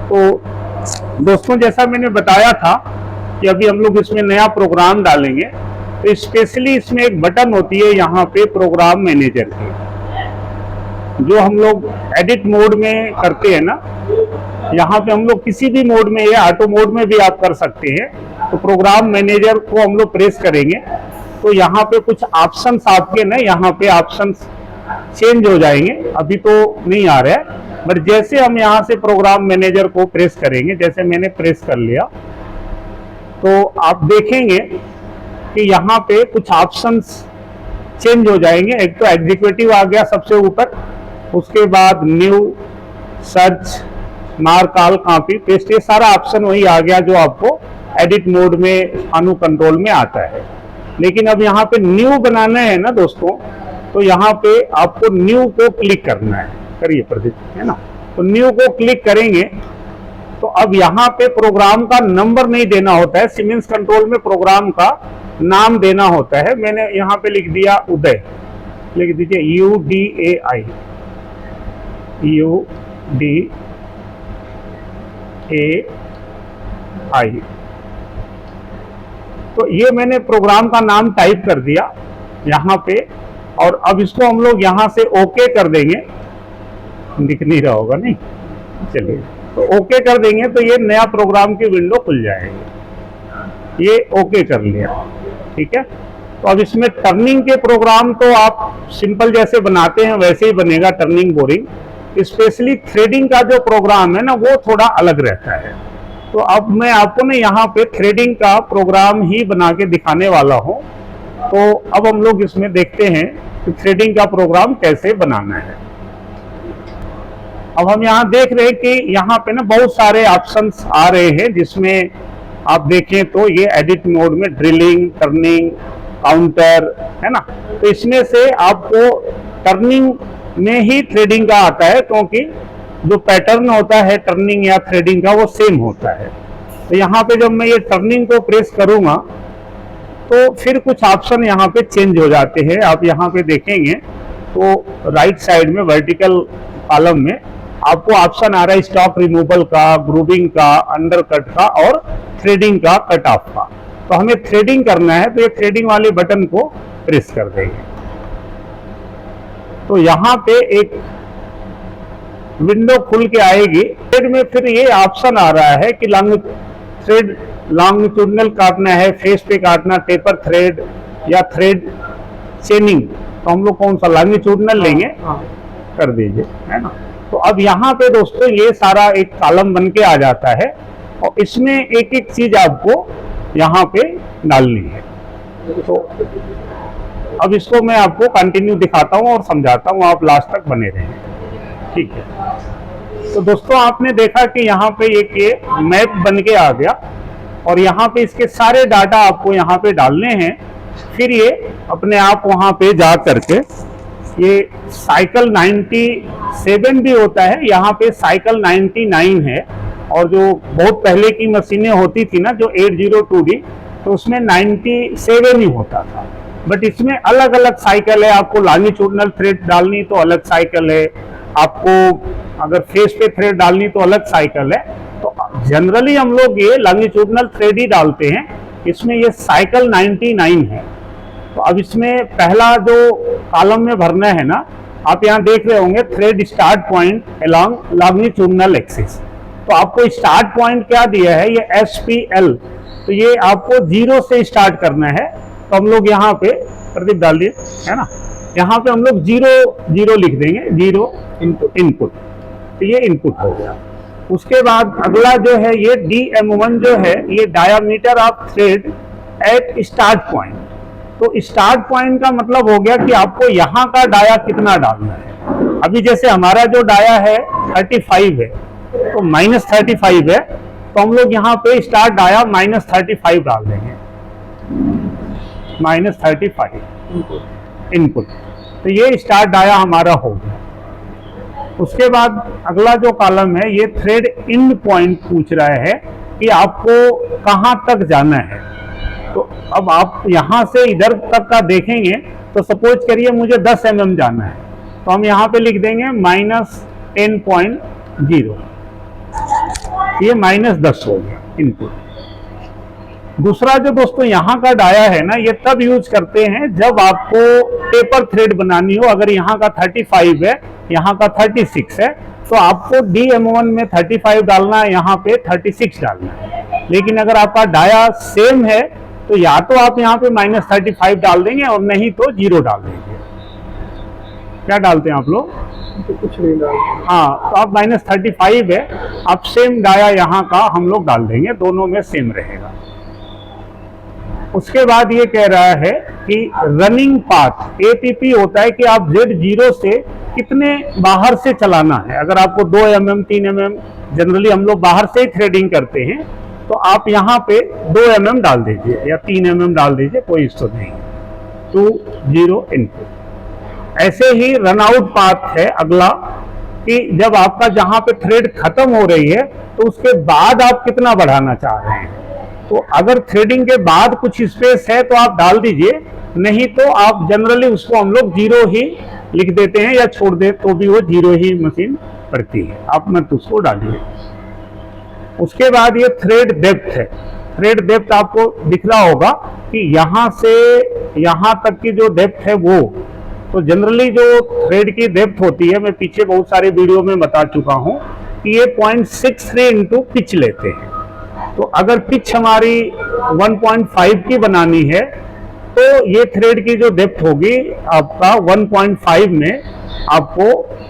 तो दोस्तों जैसा मैंने बताया था कि अभी हम लोग इसमें नया प्रोग्राम डालेंगे, तो स्पेशली इसमें एक बटन होती है यहाँ पे प्रोग्राम मैनेजर की, जो हम लोग एडिट मोड में करते हैं ना, यहाँ पे हम लोग किसी भी मोड में या ऑटो मोड में भी आप कर सकते हैं। तो प्रोग्राम मैनेजर को हम लोग प्रेस करेंगे तो यहाँ पे कुछ ऑप्शंस आपके ना, यहाँ पे ऑप्शंस चेंज हो जाएंगे। अभी तो नहीं आ रहा है, बट जैसे हम यहाँ से प्रोग्राम मैनेजर को प्रेस करेंगे, जैसे मैंने प्रेस कर लिया, तो आप देखेंगे कि यहाँ पे कुछ ऑप्शंस चेंज हो जाएंगे। एक तो एग्जीक्यूटिव आ गया सबसे ऊपर, उसके बाद new, search, mark all, copy paste, ये सारा ऑप्शन वही आ गया जो आपको एडिट मोड में अनु कंट्रोल में आता है। लेकिन अब यहाँ पे न्यू बनाना है ना दोस्तों, तो यहाँ पे आपको न्यू को क्लिक करना है। करिए प्रदीप, है ना। तो न्यू को क्लिक करेंगे तो अब यहाँ पे प्रोग्राम का नंबर नहीं देना होता है, सीमेंस कंट्रोल में प्रोग्राम का नाम देना होता है। मैंने यहाँ पे लिख दिया उदय, लिख दीजिए UDAI, UDAI। तो ये मैंने प्रोग्राम का नाम टाइप कर दिया यहाँ पे, और अब इसको हम लोग यहाँ से ओके कर देंगे। दिख नहीं रहा होगा, नहीं, चलिए, तो ओके कर देंगे तो ये नया प्रोग्राम की विंडो खुल जाएगी। ये ओके कर लिया, ठीक है। तो अब इसमें टर्निंग के प्रोग्राम तो आप सिंपल जैसे बनाते हैं वैसे ही बनेगा, टर्निंग बोरिंग। स्पेशली थ्रेडिंग का जो प्रोग्राम है ना, वो थोड़ा अलग रहता है। तो अब मैं आपको ना यहाँ पे थ्रेडिंग का प्रोग्राम ही बना के दिखाने वाला हूँ। तो अब हम लोग इसमें देखते हैं कि थ्रेडिंग का प्रोग्राम कैसे बनाना है। अब हम यहाँ देख रहे हैं कि यहाँ पे ना बहुत सारे ऑप्शंस आ रहे हैं, जिसमें आप देखें तो ये एडिट मोड में ड्रिलिंग, टर्निंग, काउंटर, है ना। तो इसमें से आपको टर्निंग में ही थ्रेडिंग का आता है, क्योंकि जो पैटर्न होता है टर्निंग या थ्रेडिंग का वो सेम होता है। तो यहाँ पे जब मैं ये टर्निंग को प्रेस करूंगा तो फिर कुछ ऑप्शन यहाँ पे चेंज हो जाते हैं। आप यहाँ पे देखेंगे तो राइट साइड में वर्टिकल कॉलम में आपको ऑप्शन आ रहा है स्टॉक रिमूवल का, ग्रूविंग का, अंडरकट का और थ्रेडिंग का, कट ऑफ का। तो हमें थ्रेडिंग करना है, तो ये थ्रेडिंग वाले बटन को प्रेस कर देंगे। तो यहाँ पे एक विंडो खुल के आएगी। थ्रेड में फिर ये ऑप्शन आ रहा है कि थ्रेड लॉन्गिट्यूडनल काटना है, फेस पे काटना, टेपर थ्रेड या थ्रेड चेनिंग। तो हम लोग कौन सा लॉन्गिट्यूडनल लेंगे, कर दीजिए, है ना। तो अब यहाँ पे दोस्तों ये सारा एक कॉलम बन के आ जाता है, और इसमें एक एक चीज आपको यहाँ पे डालनी है। तो अब इसको मैं आपको कंटिन्यू दिखाता हूँ और समझाता हूँ, आप लास्ट तक बने रहें, ठीक है। तो दोस्तों आपने देखा कि यहाँ पे एक ये मैप बन के आ गया, और यहाँ पे इसके सारे डाटा आपको यहाँ पे डालने हैं। फिर ये अपने आप वहाँ पे जा करके ये साइकिल 97 भी होता है, यहाँ पे साइकिल 99 है। और जो बहुत पहले की मशीनें होती थी ना, जो 802D, तो उसमें 97 ही होता था। बट इसमें अलग अलग साइकिल है। आपको लॉन्गिट्यूडनल थ्रेड डालनी तो अलग साइकिल है, आपको अगर फेस पे थ्रेड डालनी तो अलग साइकिल है। तो जनरली हम लोग ये लॉन्गिट्यूडनल थ्रेड ही डालते हैं। इसमें ये साइकिल 99 है। तो अब इसमें पहला जो कॉलम में भरना है ना, आप यहाँ देख रहे होंगे thread start point along longitudinal axis. तो आपको स्टार्ट पॉइंट क्या दिया है, ये SPL। तो ये आपको 0 से स्टार्ट करना है। तो हम लोग यहाँ पे प्रदीप डाल दिए, है ना, यहाँ पे हम लोग 0 लिख देंगे, 0 इनपुट। तो ये इनपुट हो गया। उसके बाद अगला जो है ये DM1 जो है, ये diameter of thread at start point. तो स्टार्ट पॉइंट का मतलब हो गया कि आपको यहाँ का डाया कितना डालना है। अभी जैसे हमारा जो डाया है 35 है, तो -35 है, तो हम लोग यहाँ पे स्टार्ट डाया -35 डाल देंगे, -35 इनपुट। तो ये स्टार्ट डाया हमारा हो गया। उसके बाद अगला जो कॉलम है ये थ्रेड एंड पॉइंट पूछ रहा है कि आपको कहाँ तक जाना है। तो अब आप यहाँ से इधर तक का देखेंगे तो सपोज करिए मुझे 10 mm जाना है, तो हम यहाँ पे लिख देंगे -10.0। ये -10 हो गया इनपुट। दूसरा जो दोस्तों यहाँ का डाया है ना, ये तब यूज करते हैं जब आपको टेपर थ्रेड बनानी हो। अगर यहाँ का 35 है, यहाँ का 36 है, तो आपको DMM1 में 35 डालना है, यहाँ पे 36 डालना है। लेकिन अगर आपका डाया सेम है तो या तो आप यहाँ पे -35 डाल देंगे और नहीं तो 0 डाल देंगे। क्या डालते हैं आप लोग? तो कुछ नहीं डालते। हाँ, तो आप -35 है, आप सेम डाया यहाँ का हम लोग डाल देंगे, दोनों में सेम रहेगा। उसके बाद ये कह रहा है कि रनिंग पाथ APP होता है कि आप Z0 से कितने बाहर से चलाना है। अगर आपको 2 mm 3 mm जनरली हम लोग बाहर से ही थ्रेडिंग करते हैं, तो आप यहाँ पे 2 mm डाल दीजिए या 3 mm डाल दीजिए, कोई इश्यू नहीं। 2 0 इनपुट। ऐसे ही रन आउट पाथ है अगला, कि जब आपका जहाँ पे थ्रेड खत्म हो रही है तो उसके बाद आप कितना बढ़ाना चाह रहे हैं। तो अगर थ्रेडिंग के बाद कुछ स्पेस है तो आप डाल दीजिए, नहीं तो आप जनरली उसको हम लोग 0 ही लिख देते हैं या छोड़ दे तो भी वो 0 ही मशीन पड़ती है, आप मत उसको डालिए। उसके बाद ये थ्रेड डेप्थ है। थ्रेड डेप्थ आपको दिख रहा होगा कि यहाँ से यहाँ तक की जो डेप्थ है वो, तो जनरली जो थ्रेड की डेप्थ होती है, मैं पीछे बहुत सारे वीडियो में बता चुका हूँ कि ये 0.63 इंटू पिच लेते हैं। तो अगर पिच हमारी 1.5 की बनानी है तो ये थ्रेड की जो डेप्थ होगी आपका 1.5 में आपको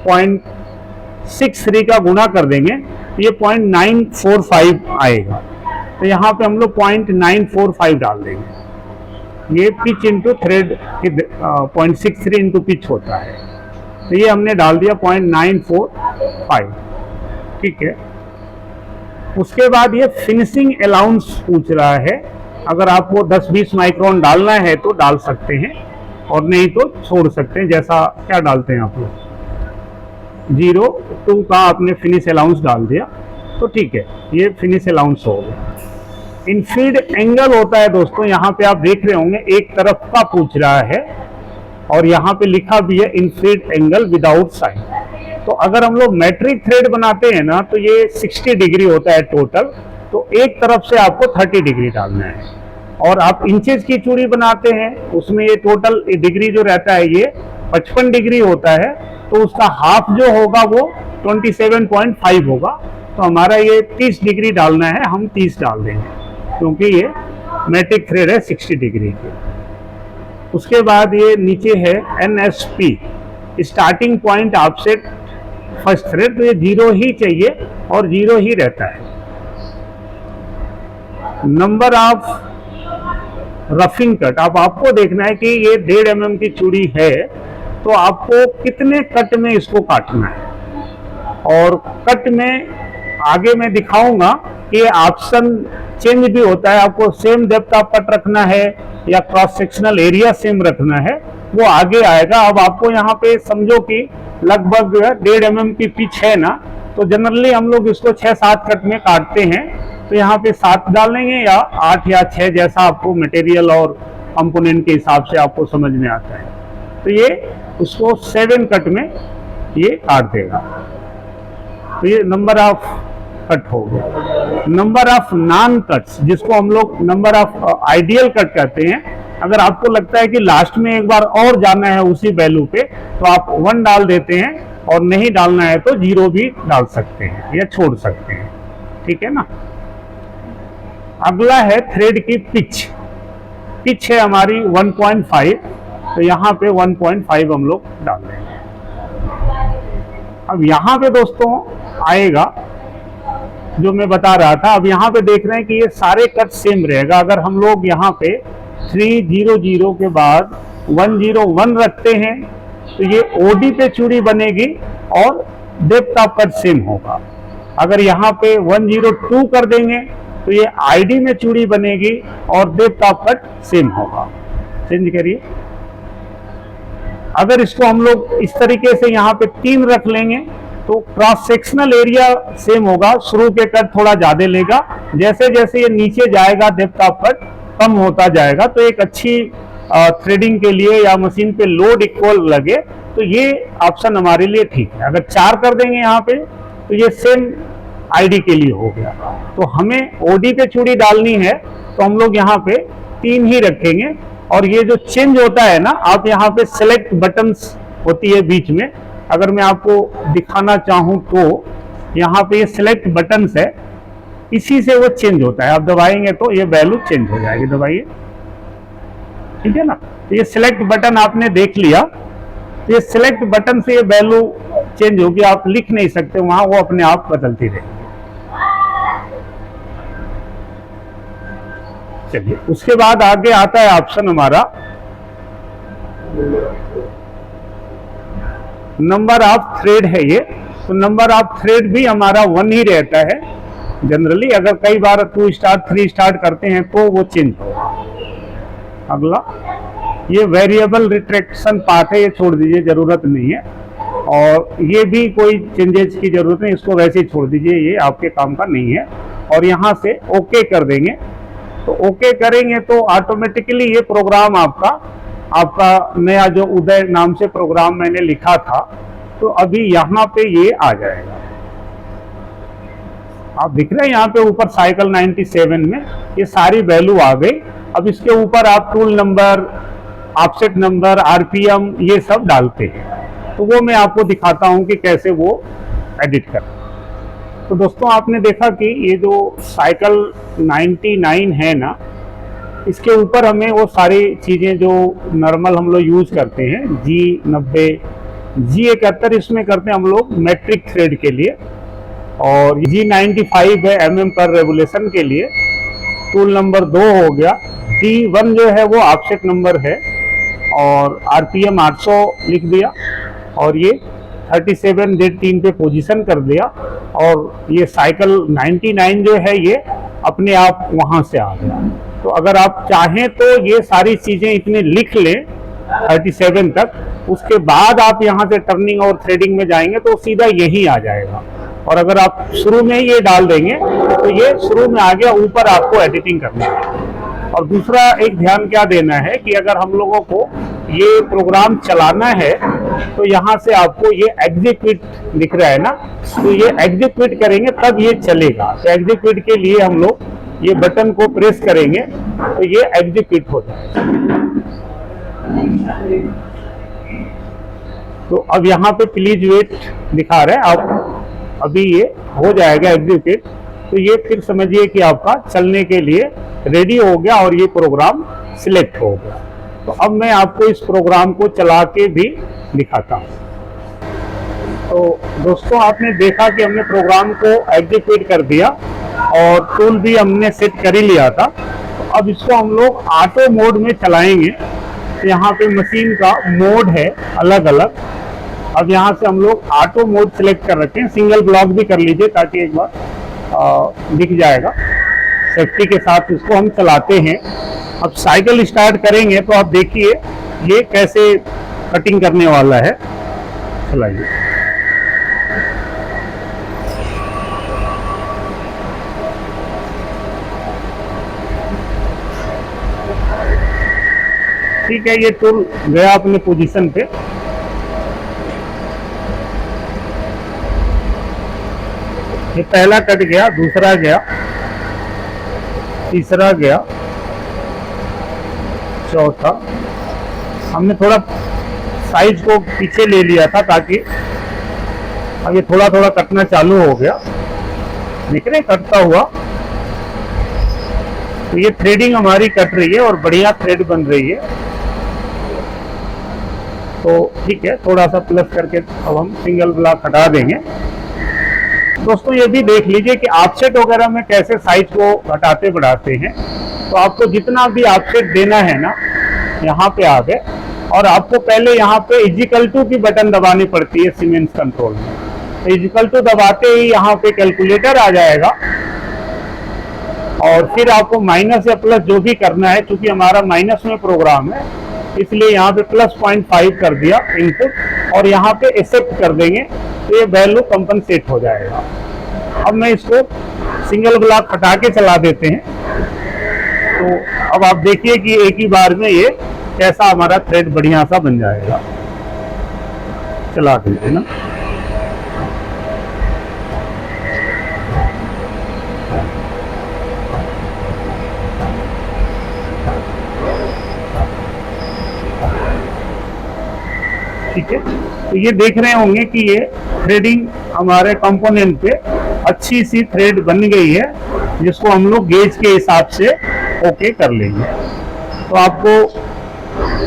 0.63 का गुना कर देंगे, ये 0.945 आएगा। तो यहाँ पे हम लोग 0.945 डाल देंगे। ये पिच इंटू थ्रेड की 0.63 इंटू पिच होता है, तो ये हमने डाल दिया 0.945। ठीक है। उसके बाद ये फिनिशिंग अलाउंस पूछ रहा है। अगर आपको 10-20 माइक्रोन डालना है तो डाल सकते हैं और नहीं तो छोड़ सकते हैं। जैसा क्या डालते हैं आप लोग, 0.2 का आपने फिनिश अलाउंस डाल दिया तो ठीक है, ये फिनिश अलाउंस हो गया। इनफीड एंगल होता है दोस्तों, यहाँ पे आप देख रहे होंगे एक तरफ का पूछ रहा है और यहाँ पे लिखा भी है इनफीड एंगल विदाउट साइन। तो अगर हम लोग मैट्रिक थ्रेड बनाते हैं ना तो ये 60 डिग्री होता है टोटल, तो एक तरफ से आपको 30 डिग्री डालना है। और आप इंचेस की चूड़ी बनाते हैं उसमें ये टोटल डिग्री जो रहता है ये 55 डिग्री होता है, तो उसका हाफ जो होगा वो 27.5 होगा। तो हमारा ये 30 डिग्री डालना है, हम 30 डाल देंगे क्योंकि ये मैट्रिक थ्रेड है 60 डिग्री की। उसके बाद ये नीचे है NSP, starting point offset first thread, तो ये 0 ही चाहिए और 0 ही रहता है। नंबर ऑफ रफिंग कट, अब आपको देखना है कि ये 1.5 mm की चूड़ी है तो आपको कितने कट में इसको काटना है। और कट में आगे मैं दिखाऊंगा कि ऑप्शन चेंज भी होता है, आपको सेम डेप्थ ऑफ कट रखना है या क्रॉस सेक्शनल एरिया सेम रखना है, वो आगे आएगा। अब आपको यहाँ पे समझो कि लगभग 1.5 mm की पिच है ना, तो जनरली हम लोग इसको 6-7 कट में काटते हैं, तो यहाँ पे 7 डालेंगे या 8 या 6, जैसा आपको मटेरियल और कंपोनेंट के हिसाब से आपको समझ में आता है। तो ये उसको 7 कट में ये काट देगा। तो ये नंबर ऑफ कट हो गया। नंबर ऑफ नॉन कट्स, जिसको हम लोग नंबर ऑफ आइडियल कट कहते हैं, अगर आपको लगता है कि लास्ट में एक बार और जाना है उसी वैल्यू पे तो आप 1 डाल देते हैं, और नहीं डालना है तो 0 भी डाल सकते हैं या छोड़ सकते हैं। ठीक है ना। अगला है थ्रेड की पिच। पिच है हमारी 1.5, तो यहाँ पे 1.5 हम लोग डाल देंगे। अब यहाँ पे दोस्तों आएगा जो मैं बता रहा था, अब यहाँ पे देख रहे हैं कि ये सारे कट सेम रहेगा। अगर हम लोग यहाँ पे 300 के बाद 101 रखते हैं तो ये OD पे चूड़ी बनेगी और डेप्थ ऑफ कट सेम होगा। अगर यहाँ पे 102 कर देंगे तो ये ID में चूड़ी बनेगी और डेप्थ ऑफ कट सेम होगा। चेंज करिए। अगर इसको हम लोग इस तरीके से यहाँ पे 3 रख लेंगे तो क्रॉस सेक्शनल एरिया सेम होगा, शुरू के कट थोड़ा ज्यादा लेगा, जैसे जैसे ये नीचे जाएगा डेप्थ ऑफ कट कम होता जाएगा। तो एक अच्छी थ्रेडिंग के लिए या मशीन पे लोड इक्वल लगे तो ये ऑप्शन हमारे लिए ठीक है। अगर 4 कर देंगे यहाँ पे तो ये सेम आईडी के लिए हो गया। तो हमें ओडी पे चूड़ी डालनी है तो हम लोग यहाँ पे 3 ही रखेंगे। और ये जो चेंज होता है ना, आप यहाँ पे सेलेक्ट बटन्स होती है बीच में, अगर मैं आपको दिखाना चाहूँ तो यहाँ पे ये सिलेक्ट बटन्स है, इसी से वो चेंज होता है। आप दबाएंगे तो ये वैल्यू चेंज हो जाएगी, दबाइए, ठीक है ना। तो ये सिलेक्ट बटन आपने देख लिया, तो ये सिलेक्ट बटन से ये वैल्यू चेंज होगी, आप लिख नहीं सकते वहां, वो अपने आप बदलती रहेगी। चलिए, उसके बाद आगे आता है ऑप्शन हमारा नंबर ऑफ थ्रेड है ये। तो नंबर ऑफ थ्रेड भी हमारा 1 ही रहता है जनरली। अगर कई बार 2 स्टार 3 स्टार करते हैं तो वो चेंज होगा। अगला ये वेरिएबल रिट्रैक्शन पाथ है, ये छोड़ दीजिए, जरूरत नहीं है। और ये भी कोई चेंजेस की जरूरत नहीं, इसको वैसे ही छोड़ दीजिए, ये आपके काम का नहीं है। और यहाँ से ओके कर देंगे। तो ओके करेंगे तो ऑटोमेटिकली ये प्रोग्राम आपका नया जो उदय नाम से प्रोग्राम मैंने लिखा था, तो अभी यहाँ पे ये आ जाएगा। आप दिख रहे हैं यहाँ पे ऊपर साइकिल 97 में ये सारी वैल्यू आ गई। अब इसके ऊपर आप tool number, offset number, RPM ये सब डालते हैं। तो वो मैं आपको दिखाता हूँ कि कैसे वो एडिट कर। तो दोस्तों, आपने देखा कि ये जो साइकिल 99 है ना, इसके ऊपर हमें वो सारी चीज़ें जो नॉर्मल हम लोग यूज़ करते हैं, G90, G71 इसमें करते हैं हम लोग मैट्रिक थ्रेड के लिए, और G95 है mm पर रेवोल्यूशन के लिए। टूल नंबर 2 हो गया। D1 जो है वो ऑफसेट नंबर है, और आरपीएम 800 लिख दिया, और ये 37Z3 पे पोजीशन कर दिया। और ये साइकिल 99 जो है ये अपने आप वहां से आ गया। तो अगर आप चाहें तो ये सारी चीजें इतने लिख लें 37 तक, उसके बाद आप यहाँ से टर्निंग और थ्रेडिंग में जाएंगे तो सीधा यही आ जाएगा। और अगर आप शुरू में ये डाल देंगे तो ये शुरू में आ गया, ऊपर आपको एडिटिंग करनी है। और दूसरा एक ध्यान क्या देना है कि अगर हम लोगों को ये प्रोग्राम चलाना है तो यहाँ से आपको ये एग्जीक्यूट दिख रहा है ना, तो ये एग्जीक्यूट करेंगे तब ये चलेगा। तो एग्जीक्यूट के लिए हम लोग ये बटन को प्रेस करेंगे तो ये एग्जीक्यूट हो जाएगा। तो अब यहाँ पे प्लीज वेट दिखा रहा है, आप अभी ये हो जाएगा एग्जीक्यूट। तो ये फिर समझिए कि आपका चलने के लिए रेडी हो गया और ये प्रोग्राम सिलेक्ट हो गया। तो अब मैं आपको इस प्रोग्राम को चला के भी दिखाता हूँ। तो दोस्तों, आपने देखा कि हमने प्रोग्राम को एग्जीक्यूट कर दिया और टूल भी हमने सेट कर ही लिया था। तो अब इसको हम लोग ऑटो मोड में चलाएंगे। तो यहाँ पे मशीन का मोड है अलग अलग। अब यहाँ से हम लोग ऑटो मोड सिलेक्ट कर रखे हैं। सिंगल ब्लॉक भी कर लीजिए ताकि एक बार दिख जाएगा। सेफ्टी के साथ इसको हम चलाते हैं। अब साइकिल स्टार्ट करेंगे तो आप देखिए ये कैसे कटिंग करने वाला है। चलाइए। ठीक है, ये टूल गया अपने पोजीशन पे। ये पहला कट गया, दूसरा गया, तीसरा गया, चौथा। हमने थोड़ा साइज को पीछे ले लिया था ताकि अब ये थोड़ा थोड़ा कटना चालू हो गया। देख रहे कटता हुआ। तो ये थ्रेडिंग हमारी कट रही है और बढ़िया थ्रेड बन रही है। तो ठीक है, थोड़ा सा प्लस करके अब हम सिंगल ब्लॉक हटा देंगे। दोस्तों, ये भी देख लीजिए कि ऑफसेट वगैरह में कैसे साइज को घटाते बढ़ाते हैं। तो आपको जितना भी ऑफसेट देना है ना, यहाँ पे आ गए। और आपको पहले यहाँ पे इक्वल टू की बटन दबानी पड़ती है सीमेंस कंट्रोल में। तो इक्वल टू दबाते ही यहाँ पे कैलकुलेटर आ जाएगा और फिर आपको माइनस या प्लस जो भी करना है, क्योंकि हमारा माइनस में प्रोग्राम है इसलिए यहाँ पे +0.5 कर दिया इनपुट और यहाँ पे एक्सेप्ट कर देंगे तो ये वैल्यू कंपनसेट हो जाएगा। अब मैं इसको सिंगल ब्लॉक हटा के चला देते हैं। तो अब आप देखिए कि एक ही बार में ये कैसा हमारा थ्रेड बढ़िया सा बन जाएगा। चला दीजिए ना। तो ये देख रहे होंगे कि ये थ्रेडिंग हमारे कंपोनेंट पे अच्छी सी थ्रेड बन गई है, जिसको हम लोग गेज के हिसाब से ओके कर लेंगे। तो आपको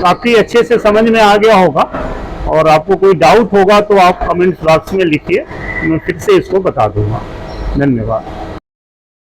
काफ़ी अच्छे से समझ में आ गया होगा, और आपको कोई डाउट होगा तो आप कमेंट बॉक्स में लिखिए, मैं फिर से इसको बता दूंगा। धन्यवाद।